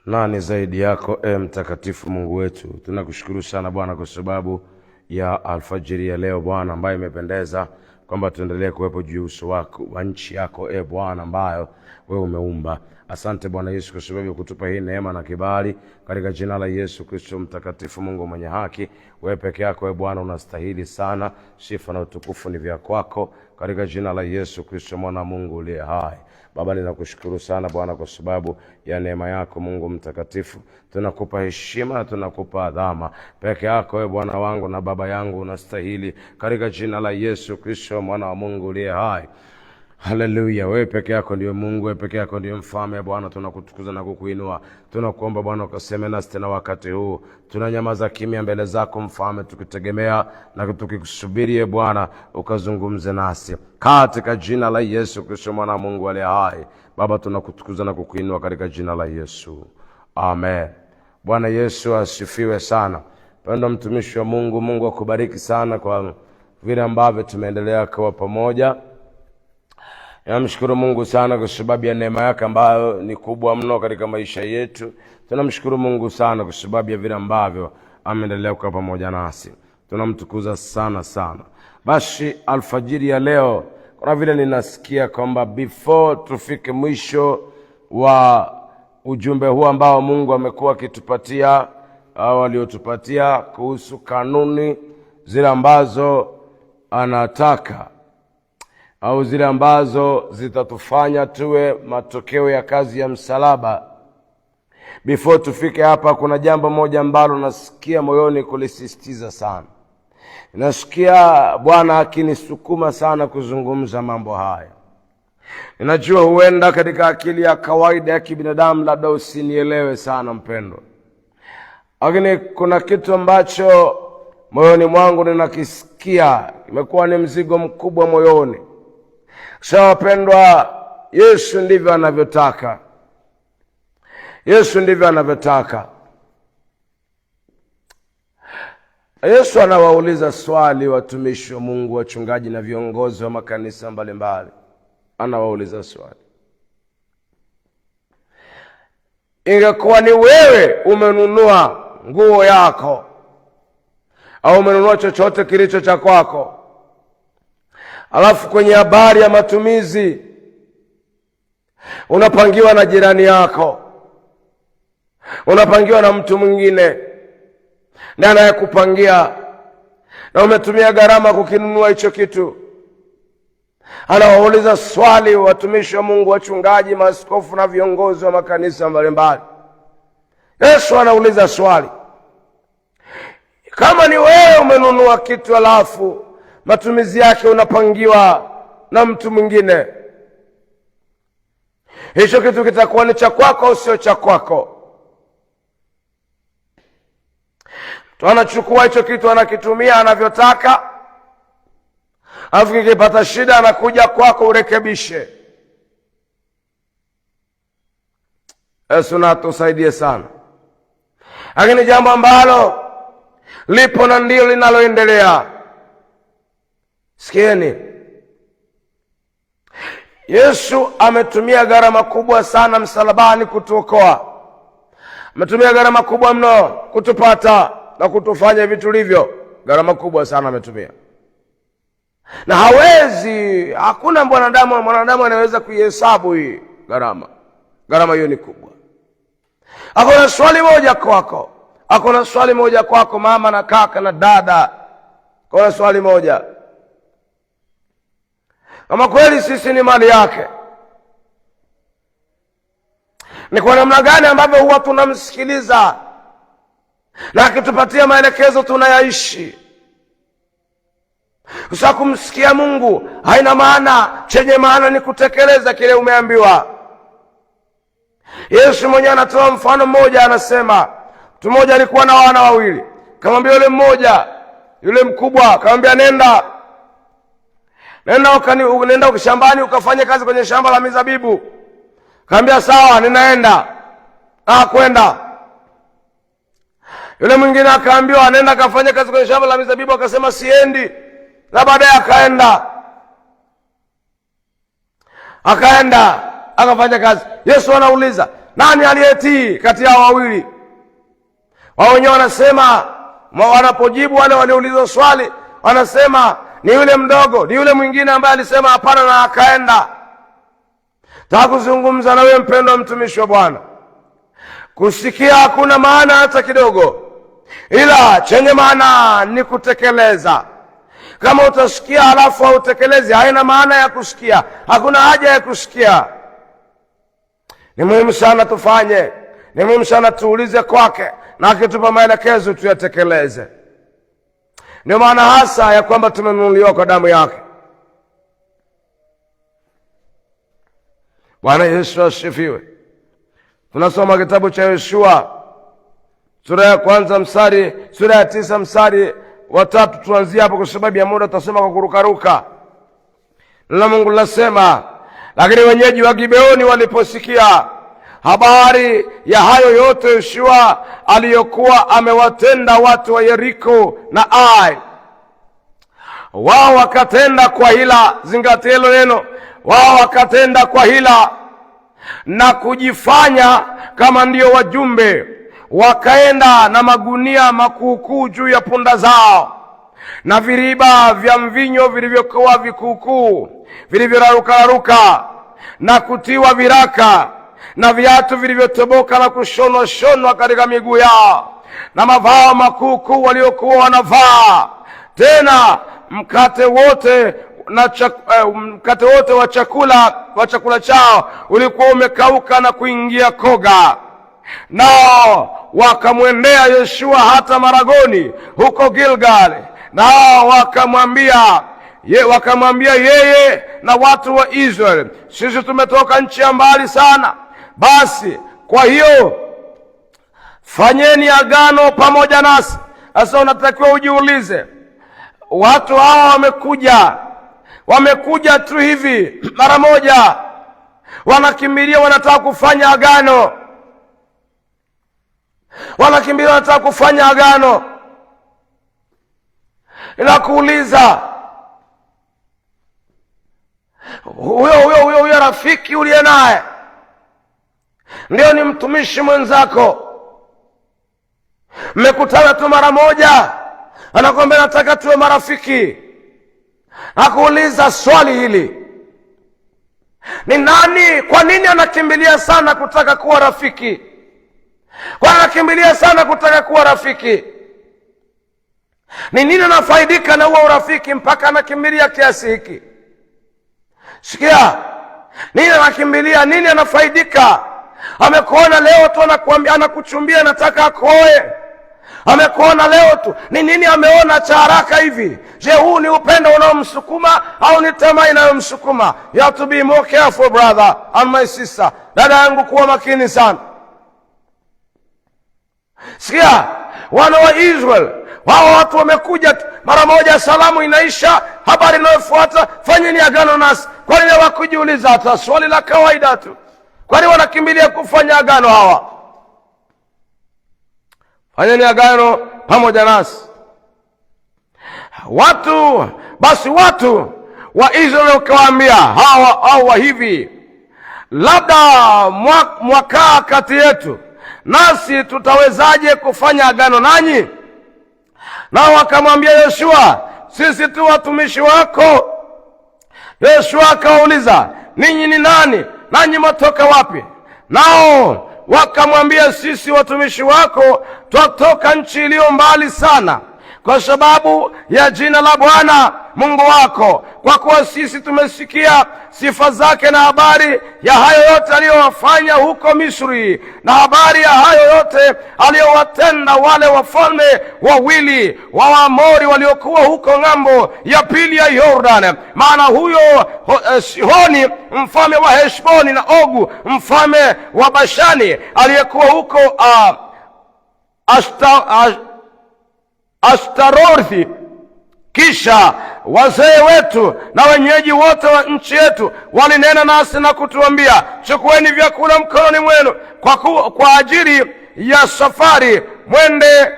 Nani zaidi yako, mtakatifu Mungu wetu? Tunakushukuru sana Bwana kwa sababu ya alfajiri ya leo Bwana, ambayo imependeza kwamba tuendelee kuwepo juu uso wako wa nchi yako Bwana ambayo wewe umeumba. Asante Bwana Yesu kwa sababu ya kutupa hii neema na kibali, katika jina la Yesu Kristo mtakatifu, Mungu mwenye haki. Wewe peke yako Bwana unastahili sana, sifa na utukufu ni vya kwako, katika jina la Yesu Kristo mwana Mungu uliye hai. Baba, ninakushukuru sana Bwana kwa sababu ya neema yako Mungu mtakatifu. Tunakupa heshima na tunakupa adhama. Peke yako Bwana wangu na Baba yangu unastahili, katika jina la Yesu Kristo mwana wa Mungu uliye hai. Haleluya. Wewe peke yako ndio Mungu, wewe peke yako ndio mfalme Bwana. Tunakutukuza na kukuinua. Tunakuomba Bwana ukaseme nasi tena wakati huu. Tunanyamaza kimya mbele zako mfalme, tukitegemea na tukikusubiri Bwana ukazungumze nasi, katika jina la Yesu Kristo mwana wa Mungu aliye hai. Baba, tunakutukuza na kukuinua katika jina la Yesu. Amen. Bwana Yesu asifiwe sana. Pendo mtumishi wa Mungu, Mungu akubariki sana kwa vile ambavyo tumeendelea kwa pamoja. Namshukuru Mungu sana kwa sababu ya neema yake ambayo ni kubwa mno katika maisha yetu. Tunamshukuru Mungu sana kwa sababu ya vile ambavyo ameendelea kuwa pamoja nasi. Tunamtukuza sana sana. Basi alfajiri ya leo, kuna vile ninasikia kwamba before tufike mwisho wa ujumbe huu ambao Mungu amekuwa akitupatia au aliotupatia kuhusu kanuni zile ambazo anataka au zile ambazo zitatufanya tuwe matokeo ya kazi ya msalaba. Before tufike hapa, kuna jambo moja ambalo nasikia moyoni kulisisitiza sana. Nasikia Bwana akinisukuma sana kuzungumza mambo haya. Ninajua huenda katika akili ya kawaida ya kibinadamu labda usinielewe sana mpendo, lakini kuna kitu ambacho moyoni mwangu ninakisikia, imekuwa ni mzigo mkubwa moyoni. Sawa wapendwa, Yesu ndivyo anavyotaka. Yesu ndivyo anavyotaka. Yesu anawauliza swali watumishi wa Mungu, wachungaji na viongozi wa makanisa mbalimbali. Anawauliza swali. Ingekuwa ni wewe umenunua nguo yako au umenunua chochote kilicho cha kwako, alafu kwenye habari ya matumizi unapangiwa na jirani yako, unapangiwa na mtu mwingine, na anayekupangia na umetumia gharama kukinunua hicho kitu, anawauliza swali watumishi wa Mungu, wachungaji, maaskofu na viongozi wa makanisa mbalimbali. Yesu anauliza swali, kama ni wewe umenunua kitu alafu matumizi yake unapangiwa na mtu mwingine, hicho kitu kitakuwa ni cha kwako au sio cha kwako? Tu anachukua hicho kitu anakitumia anavyotaka, alafu kikipata shida anakuja kwako urekebishe. Yesu na tusaidie sana. Lakini jambo ambalo lipo na ndio linaloendelea, sikieni, Yesu ametumia gharama kubwa sana msalabani kutuokoa. Ametumia gharama kubwa mno kutupata na kutufanya vitu livyo. Gharama kubwa sana ametumia, na hakuna mwanadamu anaweza kuihesabu hii gharama. Gharama hiyo ni kubwa. Hakuna swali moja kwako, hakuna swali moja kwako mama na kaka na dada, hakuna swali moja. Kama kweli sisi ni mali yake, ni kwa namna gani ambavyo huwa tunamsikiliza na akitupatia maelekezo tunayaishi? Usa kumsikia Mungu haina maana, chenye maana ni kutekeleza kile umeambiwa. Yesu mwenyewe anatoa mfano mmoja, anasema mtu mmoja alikuwa na wana wawili. Kamwambia yule mmoja, yule mkubwa akamwambia, nenda shambani ukafanye kazi kwenye shamba la mizabibu. Kaambia sawa, ninaenda. Kwenda. Yule mwingine akaambiwa nenda kafanye kazi kwenye shamba la mizabibu, akasema siendi. Na baadaye akaenda akafanya kazi. Yesu anauliza, Nani aliyetii kati ya wawili? Wao wenyewe wanasema, wanapojibu wale waliouliza swali, wanasema ni yule mdogo, ni yule mwingine ambaye alisema hapana na akaenda. Nataka kuzungumza na wewe mpendwa mtumishi wa Bwana. Kusikia hakuna maana hata kidogo, ila chenye maana ni kutekeleza. Kama utasikia halafu hautekelezi, haina maana ya kusikia, hakuna haja ya kusikia. Ni muhimu sana tufanye, ni muhimu sana tuulize kwake, na akitupa maelekezo tuyatekeleze. Ndio maana hasa ya kwamba tumenunuliwa kwa damu yake. Bwana Yesu asifiwe. Tunasoma kitabu cha Yoshua sura ya 9 mstari wa 3. Tuanzie hapo kwa sababu ya muda, tutasema kwa kurukaruka. Neno Mungu linasema, lakini wenyeji wa Gibeoni waliposikia habari ya hayo yote Yoshua aliyokuwa amewatenda watu wa Yeriko na Ai, wao wakatenda kwa hila. Zingatia hilo neno, wao wakatenda kwa hila na kujifanya kama ndio wajumbe, wakaenda na magunia makuukuu juu ya punda zao, na viriba vya mvinyo vilivyokuwa vikuukuu vilivyoraruka na kutiwa viraka, na viatu vilivyotoboka na kushonwa katika miguu yao, na mavao makuukuu waliokuwa wanavaa. Tena mkate wote wa chakula chao ulikuwa umekauka na kuingia koga. Nao wakamwendea Yoshua hata Maragoni huko Gilgal, nao wakamwambia yeye na watu wa Israeli, sisi tumetoka nchi ya mbali sana. Basi kwa hiyo fanyeni agano pamoja nasi. Sasa unatakiwa ujiulize, watu hawa wamekuja tu hivi mara moja, wanakimbilia wanataka kufanya agano, Inakuuliza, huyo rafiki uliye naye ndio ni mtumishi mwenzako, mmekutana tu mara moja, anakwambia nataka tuwe marafiki. Nakuuliza swali hili, ni nani? Kwa nini anakimbilia sana kutaka kuwa rafiki? Ni nini anafaidika na huo urafiki mpaka anakimbilia kiasi hiki? Sikia, nini anakimbilia? Nini anafaidika? Amekuona leo tu anakuchumbia, anataka akoe. Amekuona leo tu, ni nini ameona cha haraka hivi? Je, huu ni upendo unaomsukuma au ni tamaa inayomsukuma? You have to be more careful, brother and my sister. Dada yangu, kuwa makini sana. Sikia, wana wa Israel, wao watu wamekuja mara moja, salamu inaisha, habari inayofuata, fanyeni agano nasi. Kwa nini hawakujiuliza hata swali la kawaida tu? Kwa nini wanakimbilia kufanya agano hawa? Fanyeni agano pamoja nasi. Basi watu wa Israeli wakawaambia hawa hivi, labda mwakaa kati yetu, nasi tutawezaje kufanya agano nanyi? Nao wakamwambia Yoshua, sisi tu watumishi wako. Yoshua akawauliza, ninyi ni nani? Nanyi matoka wapi? Nao wakamwambia, sisi watumishi wako twatoka nchi iliyo mbali sana, kwa sababu ya jina la Bwana Mungu wako, kwa kuwa sisi tumesikia sifa zake na habari ya hayo yote aliyowafanya huko Misri, na habari ya hayo yote aliyowatenda wale wafalme wawili wa Waamori waliokuwa huko ng'ambo ya pili ya Yordani. Maana huyo Sihoni mfalme wa Heshboni na Ogu mfalme wa Bashani aliyekuwa huko Ashtarothi. Kisha wazee wetu na wenyeji wote wa nchi yetu walinena nasi na kutuambia, chukueni vyakula mkononi mwenu kwa ajili ya safari, mwende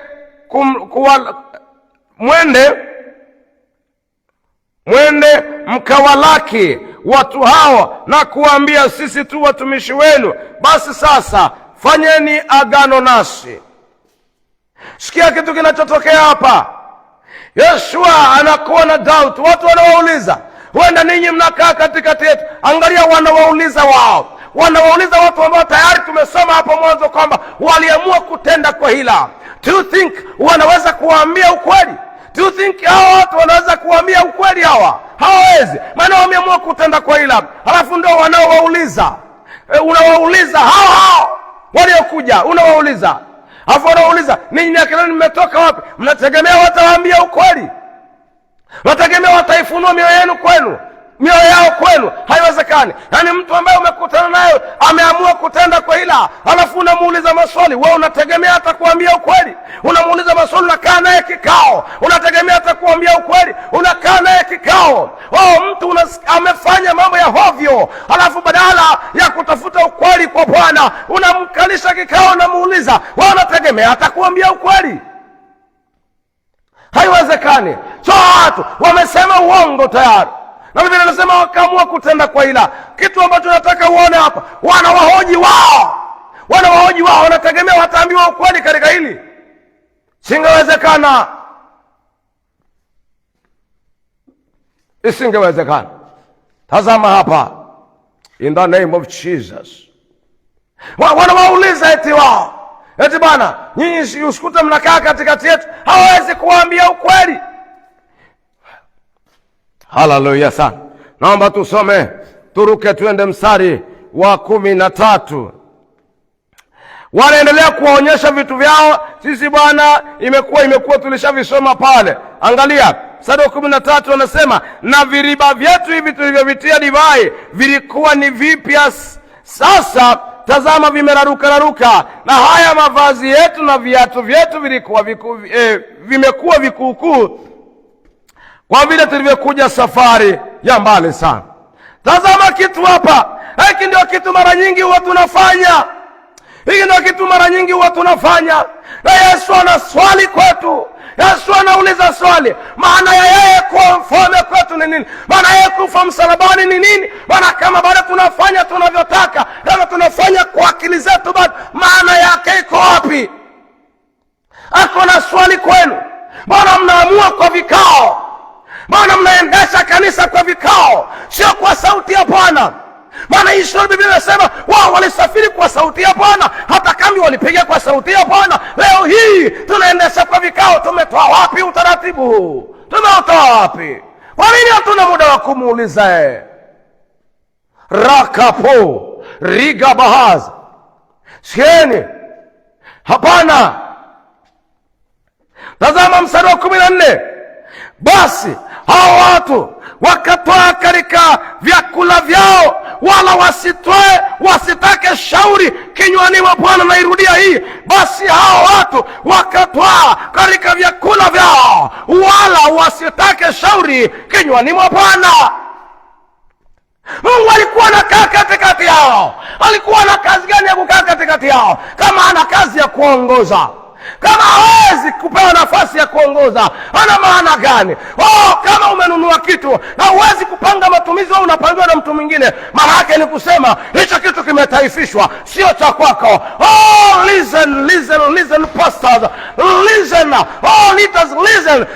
mkawalaki watu hawa na kuambia, sisi tu watumishi wenu, basi sasa fanyeni agano nasi. Sikia kitu kinachotokea hapa. Yoshua anakuwa na doubt. Watu wanawauliza, huenda ninyi mnakaa katikati yetu. Angalia, wanawauliza wao, wanawauliza watu ambao tayari tumesoma hapo mwanzo kwamba waliamua kutenda kwa hila. Do you think wanaweza kuwaambia ukweli? Do you think hawa watu wanaweza kuwaambia ukweli? Hawawezi, maana wameamua kutenda kwa hila. Halafu ndio wanaowauliza. Unawauliza hao waliokuja, unawauliza. Halafu wanauliza, ninyi akina mmetoka wapi? Mnategemea watawaambia ukweli? Mnategemea wataifunua mioyo yenu kwenu, mioyo yao kwenu? Haiwezekani. Yaani mtu ambaye umekutana naye ameamua kutenda kwa hila, halafu unamuuliza maswali, wewe unategemea atakuambia ukweli? Unamuuliza maswali, unakaa naye kikao, unategemea atakuambia ukweli? Unakaa naye kikao, mtu amefanya mambo ya hovyo, halafu badala ya kutafuta ukweli kwa Bwana unamkalisha kikao, unamuuliza, wewe unategemea atakuambia ukweli? Haiwezekani. So watu wamesema uongo tayari, na Biblia inasema wakaamua kutenda kwa hila. Kitu ambacho nataka uone hapa, wanawahoji wao, wanategemea wataambiwa ukweli katika hili. Singewezekana, isingewezekana. Tazama hapa, in the name of Jesus. Wanawauliza eti bana, nyinyi usikute mnakaa katikati yetu. Hawezi kuambia ukweli. Haleluya sana. Naomba tusome, turuke tuende mstari wa 13. Wanaendelea kuwaonyesha vitu vyao. Sisi bwana, imekuwa tulishavisoma pale. Angalia mstari wa 13, wanasema, na viriba vyetu hivi tulivyovitia divai vilikuwa ni vipya, sasa tazama vimeraruka, na haya mavazi yetu na viatu vyetu vimekuwa vikuukuu, kwa vile tulivyokuja safari ya mbali sana. Tazama kitu hapa. Hiki ndio kitu mara nyingi huwa tunafanya. Na Yesu ana swali kwetu. Yesu anauliza swali, maana ya yeye kuwa mfalme kwetu ni nini? Maana yeye kufa msalabani ni nini? Maana kama bado tunafanya tunavyotaka, kama tunafanya kwa akili zetu, bado maana yake iko wapi? Ako na swali kwenu. Mbona mnaamua kwa vikao? Mbona mnaendesha kanisa kwa vikao, sio kwa sauti ya Bwana? Maana Israeli, Biblia inasema wao walisafiri kwa sauti ya Bwana, hata kama walipiga kwa sauti ya Bwana. Leo hii tunaendesha kwa vikao. Tumetoa wapi utaratibu huu? Tumeutoa wapi? Kwa nini hatuna muda wa kumuuliza? Rakapo riga bahaz sieni, hapana. Tazama mstari wa 14. Basi hao watu wakatoa katika vyakula vyao, wala wasitake shauri kinywani mwa Bwana. Nairudia hii, basi hao watu wakatoa katika vyakula vyao, wala wasitake shauri kinywani mwa Bwana. Mungu alikuwa anakaa katikati yao. Alikuwa na kazi gani ya kukaa katikati yao kama ana kazi ya kuongoza? Kama hawezi kupewa nafasi ya kuongoza, ana maana gani? Kama umenunua kitu na huwezi kupanga matumizi, au unapangiwa na mtu mwingine, maana yake ni kusema hicho kitu kimetaifishwa, sio cha kwako. Listen pastors, listen. Leaders,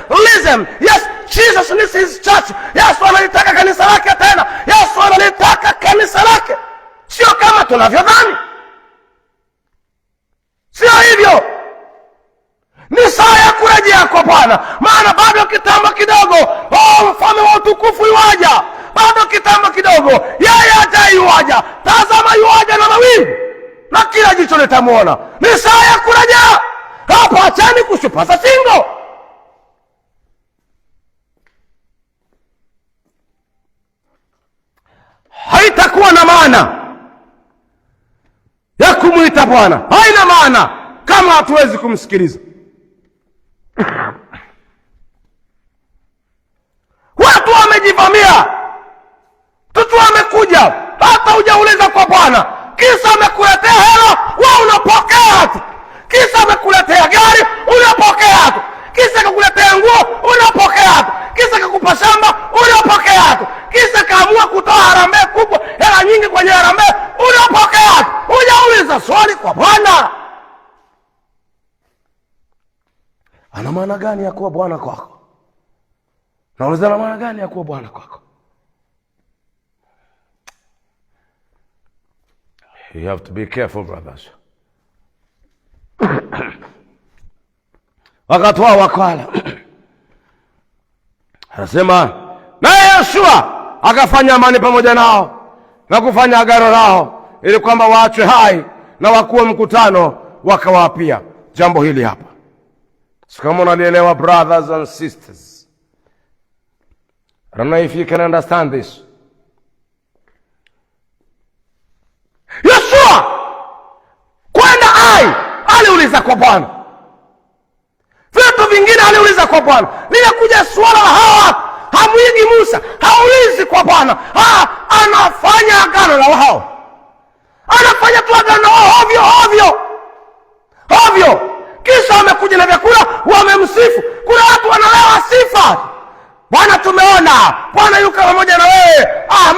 listen. Yes, Jesus needs his church. Yesu analitaka kanisa lake tena. Yesu analitaka kanisa lake, sio kama tunavyodhani. Sio hivyo. Ni saa ya kurejea kwa Bwana, maana bado kitambo kidogo. Mfalme wa utukufu yuaja, bado kitambo kidogo. Yeye hata yuaja. Tazama yuaja na mawingu, na kila jicho litamuona. Ni saa ya kurejea. Hapa acheni kushupaza shingo. Haitakuwa na maana ya kumuita Bwana. Haina maana kama hatuwezi kumsikiliza. Watu wamejivamia. Mtu amekuja, hata hujauliza kwa Bwana, kisa amekuletea hela, wewe unapokea tu. Kisa amekuletea gari, unapokea tu. Kisa kakuletea nguo, unapokea tu. Kisa kakupa shamba, unapokea tu. Kisa kaamua kutoa harambee kubwa, hela nyingi kwenye harambee, unapokea. Hujauliza swali kwa Bwana, ana maana gani ya kuwa Bwana kwako? Nauliza, ana maana gani ya kuwa Bwana kwako? You have to be careful, brothers. Wakatoa wakala. Anasema naye Yoshua akafanya amani pamoja nao na kufanya agano lao, ili kwamba waachwe hai, na wakuu wa mkutano wakawaapia jambo hili hapa. So kama unalielewa, brothers and sisters, I don't know if you can understand this. Yoshua kwenda Ai aliuliza kwa Bwana, vitu vingine aliuliza kwa Bwana. Linakuja swala hawa hamwigi Musa, haulizi kwa Bwana, anafanya agano la wao, anafanya tu agano ovyo ovyo ovyo. Kisha wamekuja na vyakula, wamemsifu. Kuna watu wanalewa sifa. Bwana, tumeona Bwana yuko pamoja na wewe.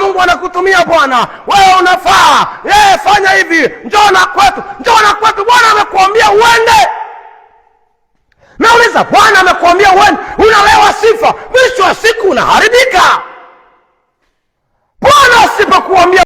Mungu anakutumia Bwana, wewe unafaa, fanya hivi, njoo na kwetu, njoo na kwetu. Bwana amekuambia uende. Nauliza, Bwana amekuambia uende, unalewa sifa, mwisho wa siku unaharibika. Bwana asipokuambia